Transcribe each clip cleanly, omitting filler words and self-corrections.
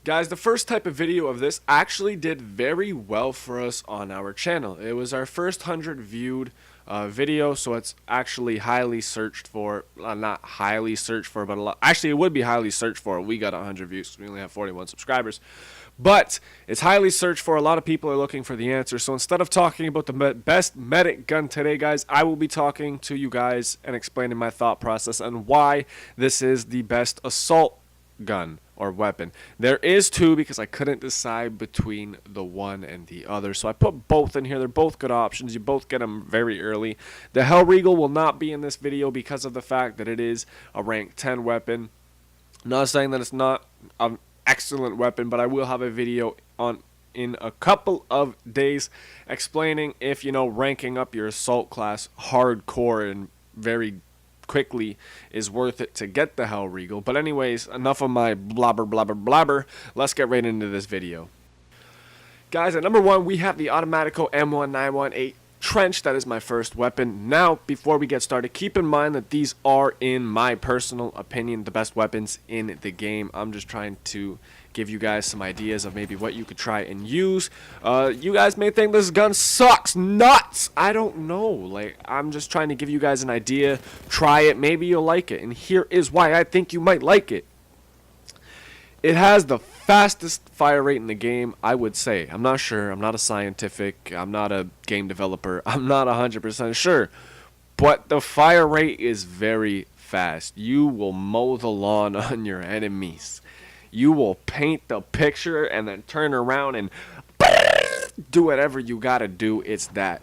Guys, the first type of video of this actually did very well for us on our channel. It was our first 100 viewed video, so it's actually highly searched for. Not highly searched for, but a lot. Actually, it would be highly searched for. We got 100 views. We only have 41 subscribers. But it's highly searched for. A lot of people are looking for the answer. So instead of talking about the best medic gun today, guys, I will be talking to you guys and explaining my thought process and why this is the best assault gun or weapon. There is two because I couldn't decide between the one and the other, so I put both in here. They're both good options. You both get them very early. The hellriegel will not be in this video because of the fact that it is a rank 10 weapon. Not saying that it's not an excellent weapon, but I will have a video in a couple of days explaining if, you know, ranking up your assault class hardcore and very quickly is worth it to get the hellriegel. But anyways, enough of my blabber. Let's get right into this video. Guys, at number one, we have the Automatico M1918 trench. That is my first weapon. Now, before we get started, keep in mind that these are, in my personal opinion, the best weapons in the game. I'm just trying to give you guys some ideas of maybe what you could try and use. You guys may think this gun sucks nuts. I don't know. Like, I'm just trying to give you guys an idea. Try it. Maybe you'll like it. And here is why I think you might like it. It has the fastest fire rate in the game, I would say. I'm not sure. I'm not a scientific. I'm not a game developer. I'm not 100% sure. But the fire rate is very fast. You will mow the lawn on your enemies. You will paint the picture and then turn around and do whatever you gotta do. It's that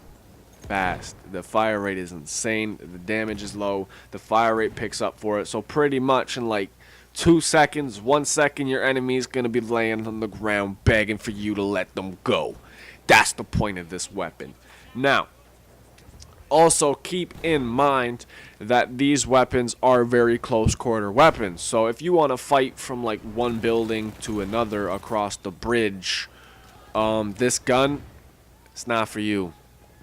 fast. The fire rate is insane. The damage is low. The fire rate picks up for it. So pretty much in like 2 seconds, 1 second, your enemy's gonna be laying on the ground begging for you to let them go. That's the point of this weapon. Now, also keep in mind that these weapons are very close quarter weapons. So if you want to fight from like one building to another across the bridge, this gun, it's not for you.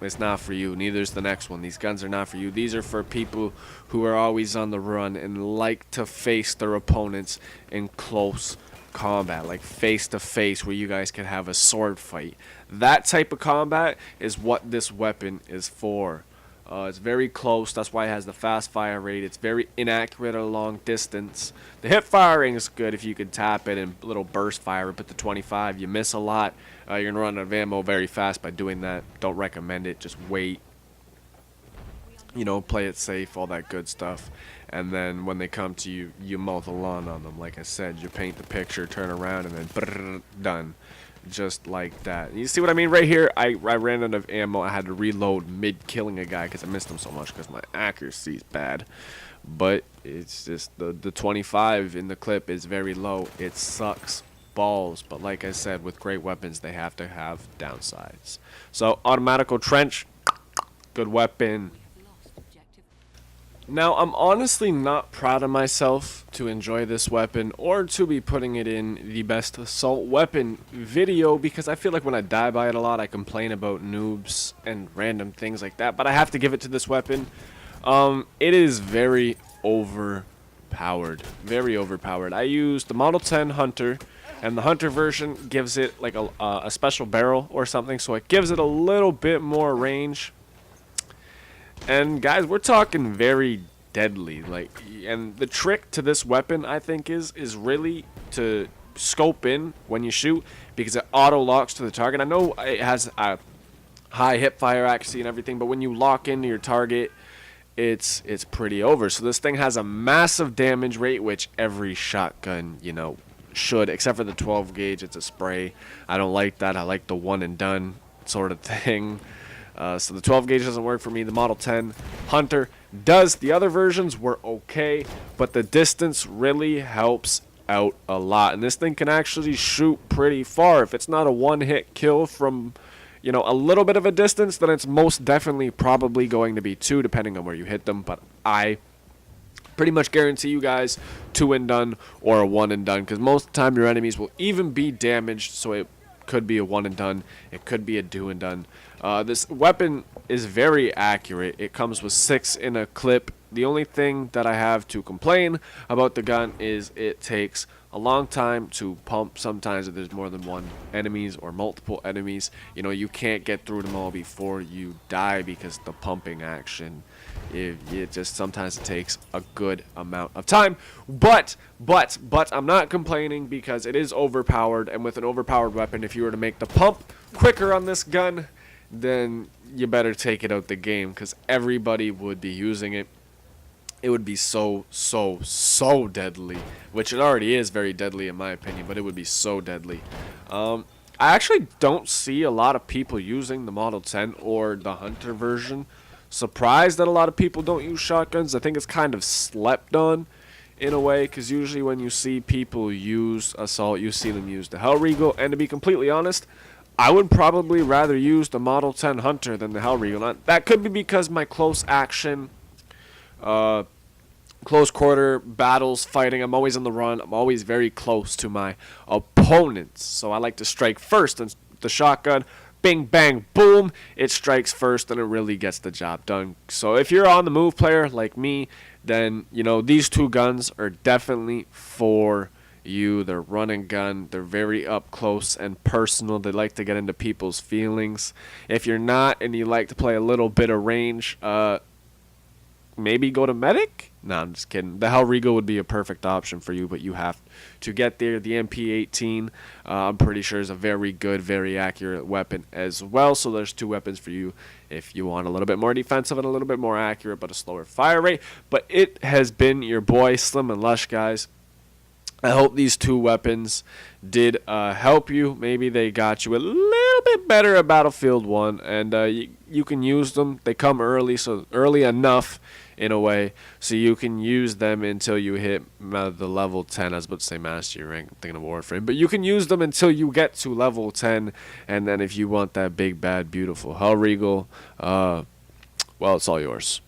It's not for you. Neither is the next one. These guns are not for you. These are for people who are always on the run and like to face their opponents in close combat, like face to face, where you guys can have a sword fight. That type of combat is what this weapon is for. It's very close. That's why it has the fast fire rate. It's very inaccurate at a long distance. The hip firing is good if you can tap it and little burst fire up at the 25. You miss a lot. You're going to run out of ammo very fast by doing that. Don't recommend it. Just wait. You know, play it safe, all that good stuff. And then when they come to you, you mow the lawn on them. Like I said, you paint the picture, turn around, and then brrr, done. Just like that. You see what I mean right here? I ran out of ammo. I had to reload mid-killing a guy because I missed him so much because my accuracy is bad. But it's just the 25 in the clip is very low. It sucks balls. But like I said, with great weapons, they have to have downsides. So, Automatico Trench, good weapon. Now, I'm honestly not proud of myself to enjoy this weapon or to be putting it in the best assault weapon video because I feel like when I die by it a lot, I complain about noobs and random things like that, but I have to give it to this weapon. It is very overpowered. Very overpowered. I used the Model 10 Hunter, and the Hunter version gives it like a special barrel or something, so it gives it a little bit more range. And guys, we're talking very deadly. Like, and the trick to this weapon, I think, is really to scope in when you shoot because it auto locks to the target. I know it has a high hip fire accuracy and everything, but when you lock into your target, it's pretty over. So this thing has a massive damage rate, which every shotgun, you know, should, except for the 12 gauge. It's a spray. I don't like that. I like the one and done sort of thing. So the 12 gauge doesn't work for me. The Model 10 Hunter does. The other versions were okay, but the distance really helps out a lot. And this thing can actually shoot pretty far. If it's not a one-hit kill from, you know, a little bit of a distance, then it's most definitely probably going to be two, depending on where you hit them. But I pretty much guarantee you guys 2 and done or a 1 and done, because most of the time your enemies will even be damaged, so it could be a 1 and done, it could be a 2 and done. This weapon is very accurate. It comes with 6 in a clip. The only thing that I have to complain about the gun is it takes a long time to pump. Sometimes if there's more than one enemies or multiple enemies, you know, you can't get through them all before you die because the pumping action, it just sometimes it takes a good amount of time. But I'm not complaining because it is overpowered, and with an overpowered weapon, if you were to make the pump quicker on this gun, then you better take it out the game because everybody would be using it. It would be so deadly, which it already is very deadly in my opinion, but it would be so deadly. I actually don't see a lot of people using the Model 10 or the Hunter version. Surprised that a lot of people don't use shotguns. I think it's kind of slept on in a way, because usually when you see people use assault, you see them use the hellriegel, and to be completely honest, I would probably rather use the Model 10 Hunter than the hellriegel. That could be because my close action, close quarter battles fighting, I'm always on the run. I'm always very close to my opponents, so I like to strike first. And the shotgun, bing bang boom, it strikes first and it really gets the job done. So if you're on the move player like me, then you know these two guns are definitely for you. They're run and gun. They're very up close and personal. They like to get into people's feelings. If you're not and you like to play a little bit of range, maybe go to medic. No, I'm just kidding. The hellriegel would be a perfect option for you, but you have to get there. The MP18, I'm pretty sure, is a very good, very accurate weapon as well. So there's two weapons for you if you want a little bit more defensive and a little bit more accurate, but a slower fire rate. But it has been your boy Slim and Lush, guys. I hope these two weapons did help you. Maybe they got you a little bit better at Battlefield 1, and you can use them. They come early, so early enough in a way, so you can use them until you hit the level 10. I was about to say mastery rank, I'm thinking of Warframe, but you can use them until you get to level 10, and then if you want that big, bad, beautiful hellriegel, well, it's all yours.